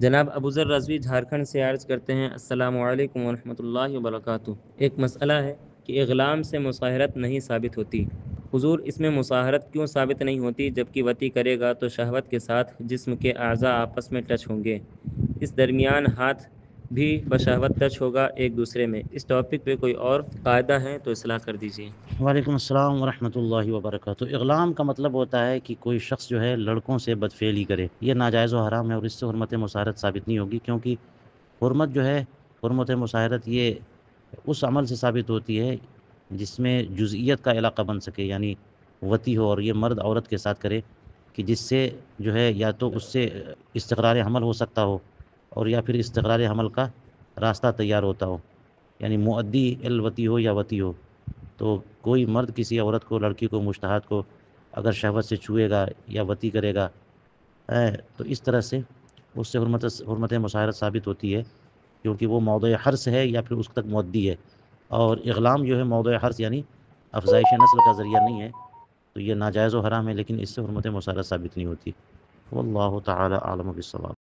جناب ابو ذر رضوی جھارکھنڈ سے عرض کرتے ہیں، السلام علیکم ورحمۃ اللہ وبرکاتہ۔ ایک مسئلہ ہے کہ اغلام سے مصاہرت نہیں ثابت ہوتی۔ حضور، اس میں مصاہرت کیوں ثابت نہیں ہوتی؟ جبکہ وطی کرے گا تو شہوت کے ساتھ جسم کے اعضاء آپس میں ٹچ ہوں گے، اس درمیان ہاتھ بھی بشہوت ٹچ ہوگا ایک دوسرے میں۔ اس ٹاپک پہ کوئی اور قاعدہ ہے تو اصلاح کر دیجیے۔ وعلیکم السلام ورحمۃ اللہ وبرکاتہ۔ اغلام کا مطلب ہوتا ہے کہ کوئی شخص جو ہے لڑکوں سے بدفعلی کرے، یہ ناجائز و حرام ہے، اور اس سے حرمت مصاہرت ثابت نہیں ہوگی، کیونکہ حرمت جو ہے، حرمت مصاہرت یہ اس عمل سے ثابت ہوتی ہے جس میں جزئیت کا علاقہ بن سکے، یعنی وطی ہو، اور یہ مرد عورت کے ساتھ کرے کہ جس سے جو ہے یا تو اس سے استقرار حمل ہو سکتا ہو، اور یا پھر استقرار حمل کا راستہ تیار ہوتا ہو، یعنی مؤدی الوطی ہو یا وطی ہو۔ تو کوئی مرد کسی عورت کو، لڑکی کو، مشتہات کو اگر شہوت سے چھوئے گا یا وطی کرے گا تو اس طرح سے اس سے حرمت مصاہرت ثابت ہوتی ہے، کیونکہ وہ موضع حرص ہے یا پھر اس تک مؤدی ہے۔ اور اغلام جو ہے موضع حرص یعنی افزائش نسل کا ذریعہ نہیں ہے، تو یہ ناجائز و حرام ہے، لیکن اس سے حرمت مصاہرت ثابت نہیں ہوتی۔ واللہ تعالی عالم بالصواب۔